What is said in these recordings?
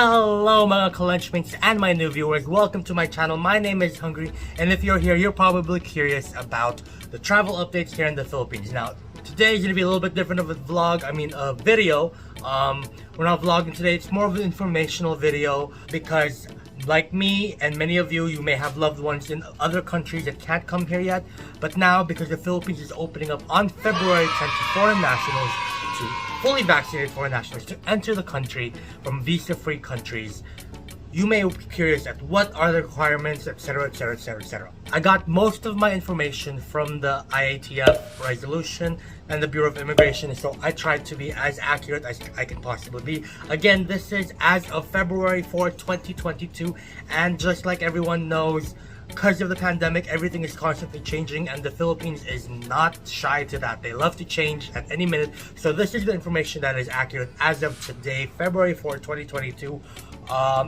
Hello mga KaLunchmates and my new viewers, welcome to my channel. My name is Hungry, and if you're here, you're probably curious about the travel updates here in the Philippines. Now, today is going to be a little bit different of a vlog, a video. We're not vlogging today, it's more of an informational video because like me and many of you, you may have loved ones in other countries that can't come here yet. But now, because the Philippines is opening up on February 10th to foreign nationals, to fully vaccinated foreign nationals to enter the country from visa-free countries, you may be curious at what are the requirements, etc, etc, etc, etc. I got most of my information from the IATF resolution and the Bureau of Immigration, so I tried to be as accurate as I can possibly be. Again, this is as of February 4th, 2022, and just like everyone knows, because of the pandemic, everything is constantly changing, and the Philippines is not shy to that. They love to change at any minute. So this is the information that is accurate as of today, February 4th, 2022.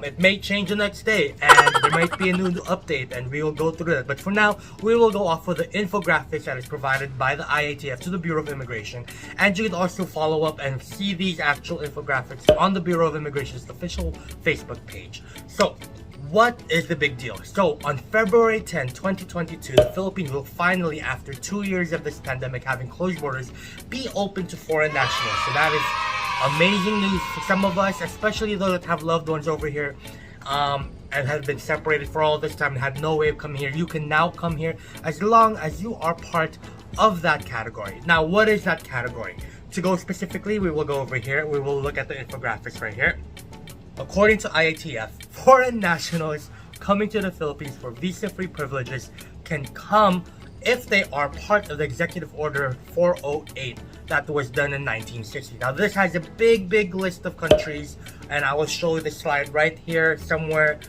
It may change the next day, and there might be a new update, and we will go through that. But for now, we will go off of the infographics that is provided by the IATF to the Bureau of Immigration. And you can also follow up and see these actual infographics on the Bureau of Immigration's official Facebook page. So, what is the big deal? So, on February 10, 2022, the Philippines will finally, after 2 years of this pandemic having closed borders, be open to foreign nationals. So that is amazing news for some of us, especially those that have loved ones over here and have been separated for all this time and had no way of coming here. You can now come here as long as you are part of that category. Now, what is that category? To go specifically, we will go over here. We will look at the infographics right here. According to IATF, foreign nationals coming to the Philippines for visa-free privileges can come if they are part of the Executive Order 408 that was done in 1960. Now, this has a big list of countries, and I will show you the slide right here somewhere.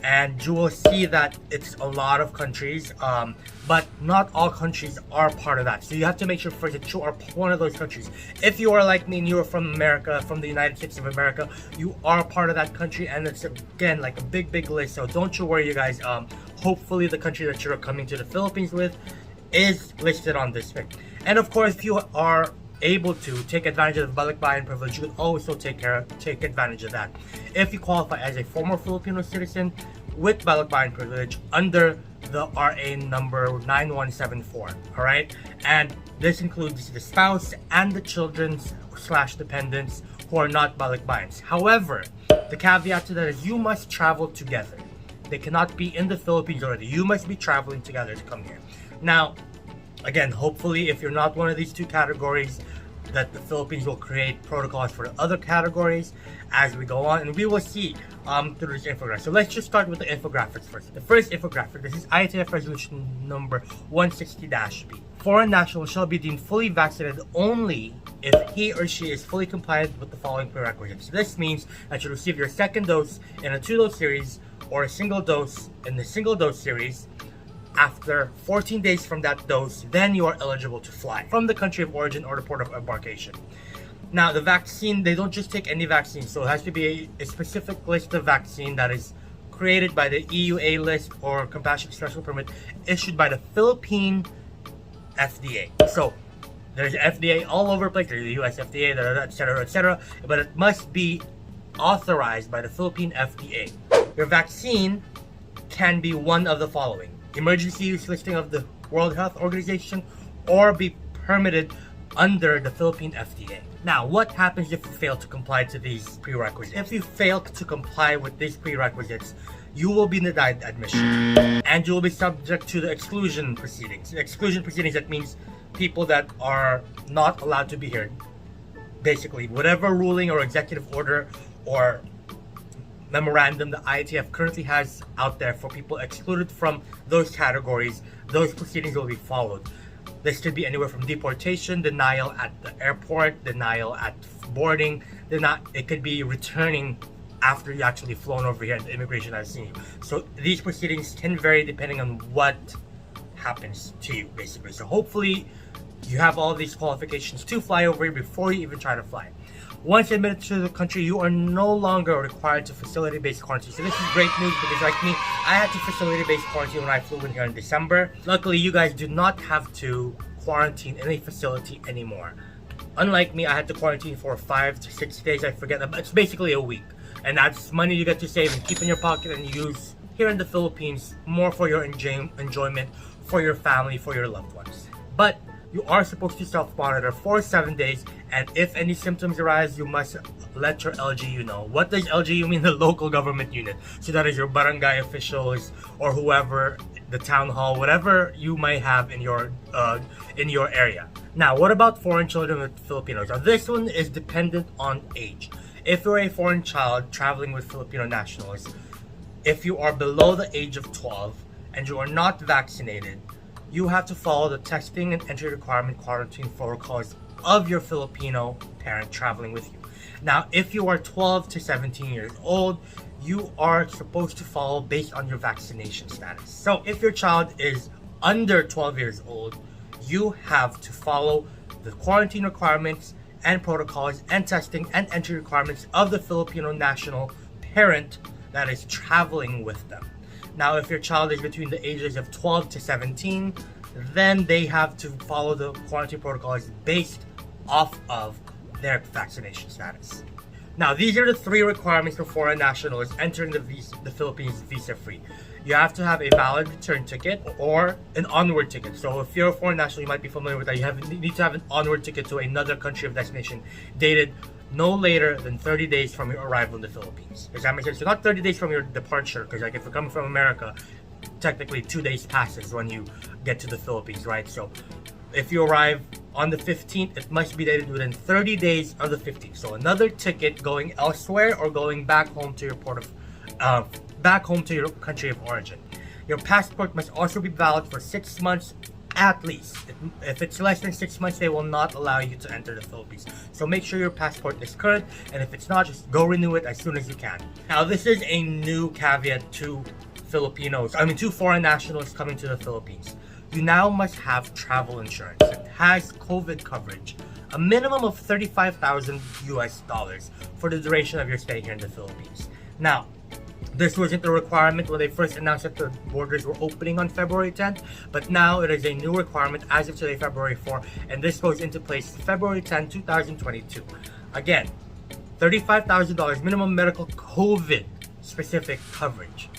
And you will see that it's a lot of countries, but not all countries are part of that. So you have to make sure first that you are one of those countries. If you are like me and you are from America, from the United States of America, you are part of that country, and it's again like a big list. So don't you worry, you guys. Hopefully the country that you're coming to the Philippines with is listed on this thing. And of course, if you are able to take advantage of the balikbayan privilege, you can also take advantage of that if you qualify as a former Filipino citizen with balikbayan privilege under the RA number 9174. All right, and this includes the spouse and the children / dependents who are not balikbayans. However, the caveat to that is you must travel together. They cannot be in the Philippines already. You must be traveling together to come here. Now, again, hopefully, if you're not one of these two categories, that the Philippines will create protocols for the other categories as we go on, and we will see through this infographic. So let's just start with the infographics first. The first infographic, this is IATF resolution number 160-B. Foreign nationals shall be deemed fully vaccinated only if he or she is fully compliant with the following prerequisites. This means that you receive your second dose in a 2-dose series or a single dose in the single-dose series. After 14 days from that dose, then you are eligible to fly from the country of origin or the port of embarkation. Now, the vaccine, they don't just take any vaccine, so it has to be a specific list of vaccine that is created by the EUA list or Compassionate Special Permit issued by the Philippine FDA. So, there's FDA all over the place, there's the US FDA, etc, etc, but it must be authorized by the Philippine FDA. Your vaccine can be one of the following: emergency use listing of the World Health Organization, or be permitted under the Philippine FDA. Now, what happens if you fail to comply to these prerequisites? If you fail to comply with these prerequisites, you will be denied admission, and you will be subject to the exclusion proceedings. The exclusion proceedings, that means people that are not allowed to be here. Basically, whatever ruling or executive order or memorandum the IATF currently has out there for people excluded from those categories, those proceedings will be followed. This could be anywhere from deportation, denial at the airport, denial at boarding, it could be returning after you actually flown over here and the immigration has seen you. So these proceedings can vary depending on what happens to you, basically. So hopefully you have all these qualifications to fly over here before you even try to fly. Once admitted to the country, you are no longer required to facility-based quarantine. So this is great news because, like me, I had to facility-based quarantine when I flew in here in December. Luckily, you guys do not have to quarantine in a facility anymore. Unlike me, I had to quarantine for 5 to 6 days, I forget, but it's basically a week. And that's money you get to save and keep in your pocket and use here in the Philippines more for your enjoyment, for your family, for your loved ones. But you are supposed to self-monitor for 7 days, and if any symptoms arise, you must let your LGU know. What does LGU mean? The local government unit. So that is your barangay officials or whoever, the town hall, whatever you might have in your area. Now, what about foreign children with Filipinos? Now, this one is dependent on age. If you're a foreign child traveling with Filipino nationals, if you are below the age of 12 and you are not vaccinated, you have to follow the testing and entry requirement quarantine protocols of your Filipino parent traveling with you. Now, if you are 12 to 17 years old, you are supposed to follow based on your vaccination status. So if your child is under 12 years old, you have to follow the quarantine requirements and protocols and testing and entry requirements of the Filipino national parent that is traveling with them. Now, if your child is between the ages of 12 to 17, then they have to follow the quarantine protocols based off of their vaccination status. Now, these are the 3 requirements for foreign nationals entering the Philippines visa-free. You have to have a valid return ticket or an onward ticket. So if you're a foreign national, you might be familiar with that. You need to have an onward ticket to another country of destination dated no later than 30 days from your arrival in the Philippines. Does that make sense? So not 30 days from your departure, because like if you're coming from America, technically 2 days passes when you get to the Philippines, right? So if you arrive on the 15th, it must be dated within 30 days of the 15th. So another ticket going elsewhere or going back home to your back home to your country of origin. Your passport must also be valid for 6 months at least. If it's less than 6 months, they will not allow you to enter the Philippines. So make sure your passport is current, and if it's not, just go renew it as soon as you can. Now, this is a new caveat to to foreign nationals coming to the Philippines. You now must have travel insurance. It has COVID coverage, a minimum of $35,000 US for the duration of your stay here in the Philippines. Now, this wasn't a requirement when they first announced that the borders were opening on February 10th, but now it is a new requirement as of today, February 4, and this goes into place February 10, 2022. Again, $35,000 minimum medical COVID specific coverage.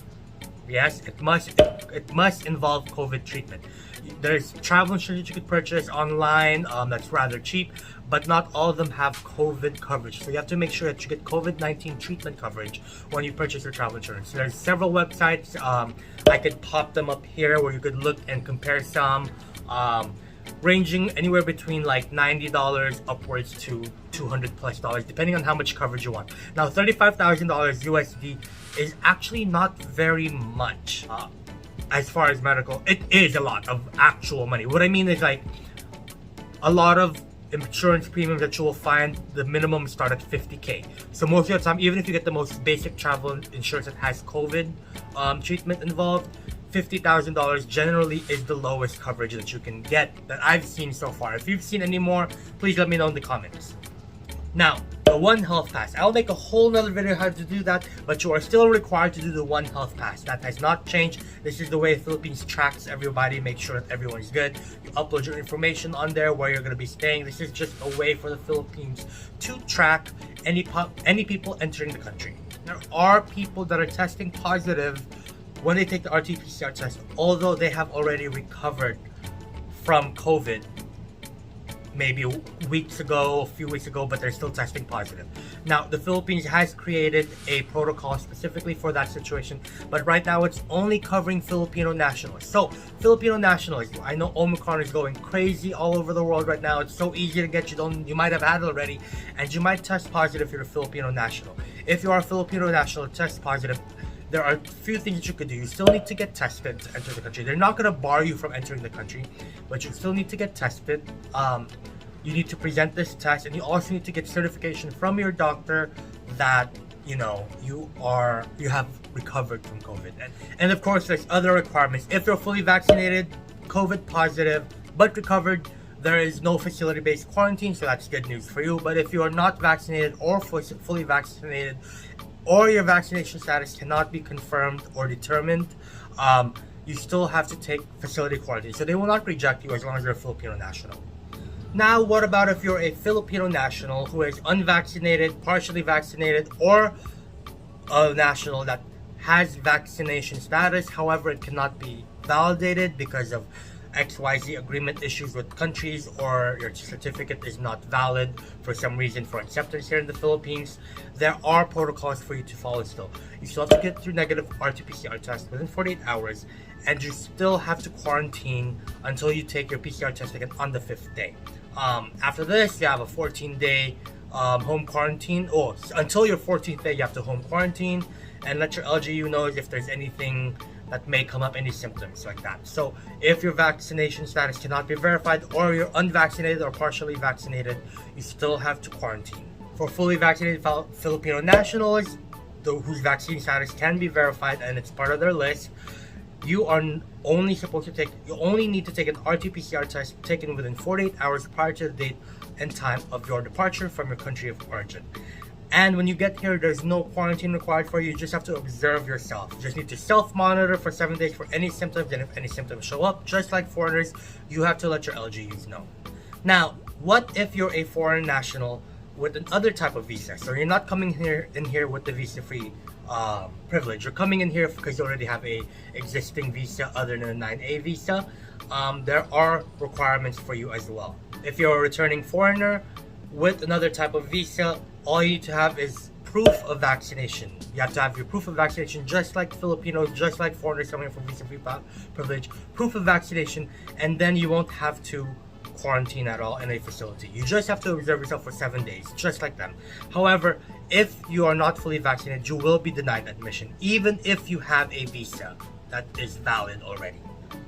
Yes, it must involve COVID treatment. There's travel insurance that you could purchase online that's rather cheap, but not all of them have COVID coverage. So you have to make sure that you get COVID-19 treatment coverage when you purchase your travel insurance. There's several websites. I could pop them up here where you could look and compare some, ranging anywhere between like $90 upwards to $200+ depending on how much coverage you want. Now, $35,000 USD is actually not very much as far as medical. It is a lot of actual money. What I mean is, like, a lot of insurance premiums that you will find, the minimum start at $50K. So most of the time, even if you get the most basic travel insurance that has COVID treatment involved, $50,000 generally is the lowest coverage that you can get that I've seen so far. If you've seen any more, please let me know in the comments. Now, the One Health Pass. I'll make a whole nother video how to do that, but you are still required to do the One Health Pass. That has not changed. This is the way Philippines tracks everybody, make sure that everyone's good. You upload your information on there, where you're going to be staying. This is just a way for the Philippines to track any people entering the country. There are people that are testing positive when they take the RT-PCR test, although they have already recovered from COVID maybe weeks ago, a few weeks ago, but they're still testing positive. Now, the Philippines has created a protocol specifically for that situation, but right now it's only covering Filipino nationals. So, Filipino nationals, I know Omicron is going crazy all over the world right now. It's so easy to get. You might have had it already, and you might test positive if you're a Filipino national. If you are a Filipino national, test positive, there are a few things that you could do. You still need to get tested to enter the country. They're not going to bar you from entering the country, but you still need to get tested. You need to present this test, and you also need to get certification from your doctor that you have recovered from COVID. And of course, there's other requirements. If you're fully vaccinated, COVID positive, but recovered, there is no facility-based quarantine, so that's good news for you. But if you are not vaccinated or fully vaccinated, or your vaccination status cannot be confirmed or determined, you still have to take facility quarantine. So they will not reject you as long as you're a Filipino national. Now, what about if you're a Filipino national who is unvaccinated, partially vaccinated, or a national that has vaccination status. However, it cannot be validated because of XYZ agreement issues with countries, or your certificate is not valid for some reason for acceptance here in the Philippines. There are protocols for you to follow still. You still have to get through negative RT-PCR test within 48 hours, and you still have to quarantine until you take your PCR test again on the 5th day. After this, you have a 14-day home quarantine. Until your 14th day, you have to home quarantine and let your LGU know if there's anything that may come up, any symptoms like that. So if your vaccination status cannot be verified, or you're unvaccinated or partially vaccinated, you still have to quarantine. For fully vaccinated Filipino nationals whose vaccine status can be verified and it's part of their list, you only need to take an RT-PCR test taken within 48 hours prior to the date and time of your departure from your country of origin. And when you get here, there's no quarantine required for you. You just have to observe yourself. You just need to self-monitor for 7 days for any symptoms, and if any symptoms show up, just like foreigners, you have to let your LGUs know. Now, what if you're a foreign national with another type of visa? So you're not coming in here with the visa-free privilege. You're coming in here because you already have a existing visa other than a 9A visa. There are requirements for you as well. If you're a returning foreigner with another type of visa, all you need to have is proof of vaccination. You have to have your proof of vaccination, just like Filipinos, just like foreigners coming from visa-free privilege, proof of vaccination, and then you won't have to quarantine at all in a facility. You just have to observe yourself for 7 days, just like them. However, if you are not fully vaccinated, you will be denied admission, even if you have a visa that is valid already.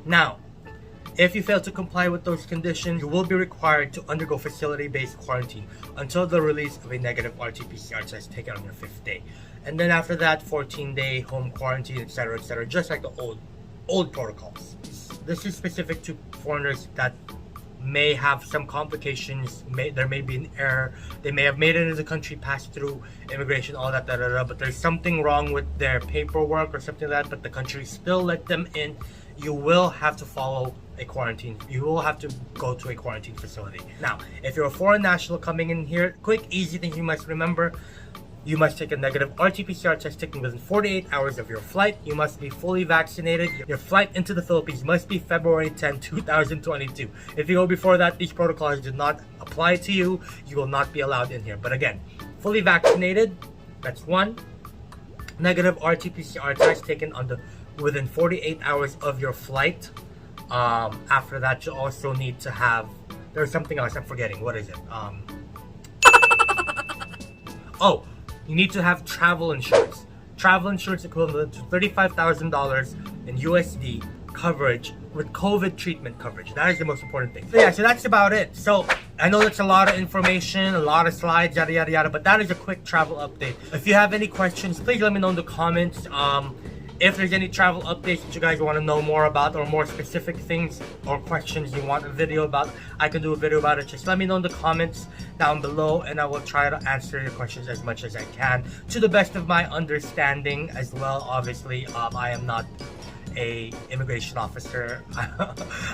Now, if you fail to comply with those conditions, you will be required to undergo facility-based quarantine until the release of a negative RT-PCR test taken on your 5th day. And then after that, 14-day home quarantine, etc., just like the old protocols. This is specific to foreigners that may have some complications. There may be an error. They may have made it into the country, passed through immigration, all that, but there's something wrong with their paperwork or something like that, but the country still let them in. You will have to follow a quarantine. You will have to go to a quarantine facility. Now, if you're a foreign national coming in here, quick, easy things you must remember. You must take a negative RT-PCR test taken within 48 hours of your flight. You must be fully vaccinated. Your flight into the Philippines must be February 10, 2022. If you go before that, these protocols do not apply to you. You will not be allowed in here. But again, fully vaccinated, that's one. Negative RT-PCR test taken within 48 hours of your flight. After that, you also need to have, there's something else I'm forgetting. What is it? You need to have travel insurance. Travel insurance equivalent to $35,000 in USD coverage with COVID treatment coverage. That is the most important thing. So that's about it. So I know that's a lot of information, a lot of slides, yada yada yada, but that is a quick travel update. If you have any questions, please let me know in the comments. If there's any travel updates that you guys want to know more about, or more specific things or questions you want a video about, I can do a video about it. Just let me know in the comments down below, and I will try to answer your questions as much as I can to the best of my understanding as well. Obviously, I am not a immigration officer.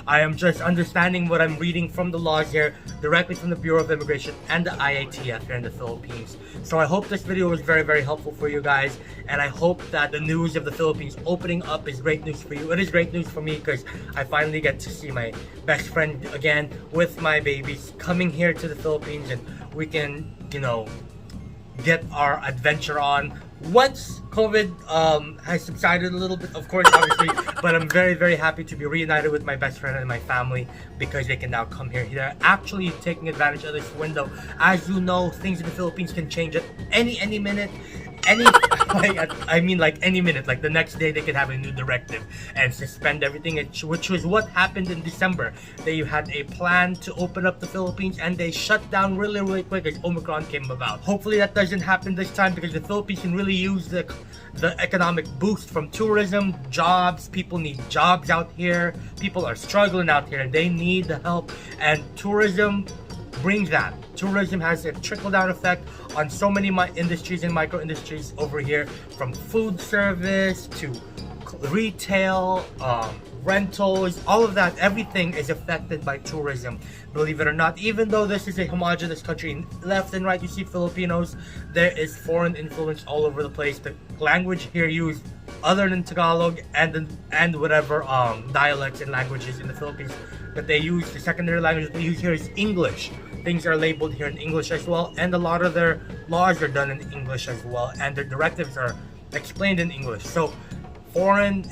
I am just understanding what I'm reading from the laws here, directly from the Bureau of Immigration and the IATF here in the Philippines. So I hope this video was very, very helpful for you guys, and I hope that the news of the Philippines opening up is great news for you. It is great news for me because I finally get to see my best friend again with my babies coming here to the Philippines, and we can, get our adventure on once COVID has subsided a little bit, of course, obviously. But I'm very, very happy to be reunited with my best friend and my family because they can now come here. They're actually taking advantage of this window. As you know, things in the Philippines can change at any minute. Any minute, like the next day they could have a new directive and suspend everything, which was what happened in December. They had a plan to open up the Philippines and they shut down really, really quick as Omicron came about. Hopefully that doesn't happen this time because the Philippines can really use the economic boost from tourism, jobs. People need jobs out here. People are struggling out here. They need the help, and tourism bring that. Tourism has a trickle-down effect on so many industries and micro-industries over here, from food service to retail, rentals, all of that. Everything is affected by tourism, believe it or not. Even though this is a homogenous country, left and right you see Filipinos, there is foreign influence all over the place. The language here used, other than Tagalog and whatever dialects and languages in the Philippines that they use, the secondary language they use here is English. Things are labeled here in English as well, and a lot of their laws are done in English as well, and their directives are explained in English. So foreign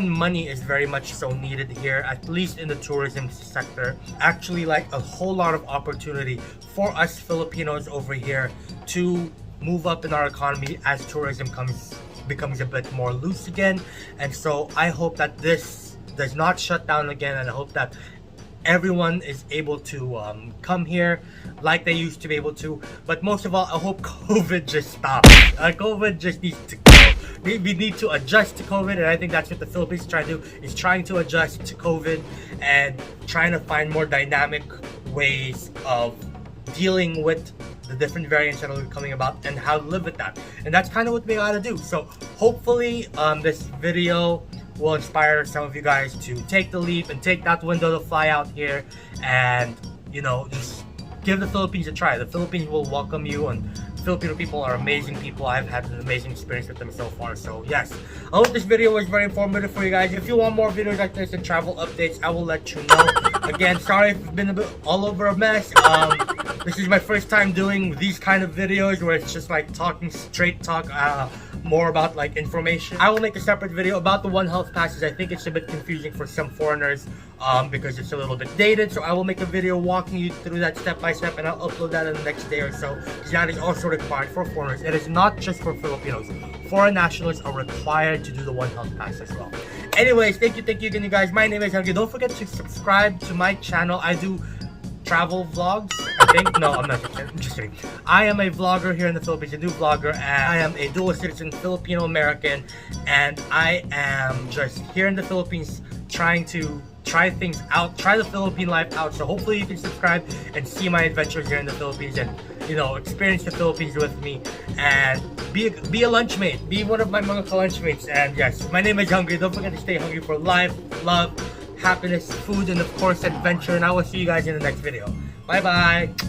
money is very much so needed here, at least in the tourism sector. Actually, like a whole lot of opportunity for us Filipinos over here to move up in our economy as tourism becomes a bit more loose again. And so I hope that this does not shut down again, and I hope that everyone is able to come here like they used to be able to. But most of all, I hope COVID just stops. COVID just needs to go. We need to adjust to COVID, and I think that's what the Philippines is trying to do, is trying to adjust to COVID and trying to find more dynamic ways of dealing with the different variants that are coming about and how to live with that. And that's kind of what we gotta do. So hopefully this video will inspire some of you guys to take the leap and take that window to fly out here and, you know, just give the Philippines a try. The Philippines will welcome you, and Filipino people are amazing people. I've had an amazing experience with them so far. So yes, I hope this video was very informative for you guys. If you want more videos like this and travel updates, I will let you know. Again, sorry if it's been a bit all over a mess. This is my first time doing these kind of videos where it's just like talking straight talk, more about like information. I will make a separate video about the One Health passes. I think it's a bit confusing for some foreigners because it's a little bit dated. So I will make a video walking you through that step by step, and I'll upload that in the next day or so. That is also required for foreigners. It is not just for Filipinos. Foreign nationals are required to do the One Health pass as well. Anyways, thank you again, you guys. My name is Hungry. Don't forget to subscribe to my channel. I do travel vlogs, I think. No, I'm not. I'm just kidding. I am a vlogger here in the Philippines, a new vlogger, and I am a dual citizen Filipino-American, and I am just here in the Philippines trying to try things out, try the Philippine life out. So hopefully you can subscribe and see my adventures here in the Philippines and, you know, experience the Philippines with me and be a lunchmate, be one of my Mga KaLunchmates. And yes, my name is Hungry. Don't forget to stay hungry for life, love, happiness, food, and of course adventure. And I will see you guys in the next video. Bye bye.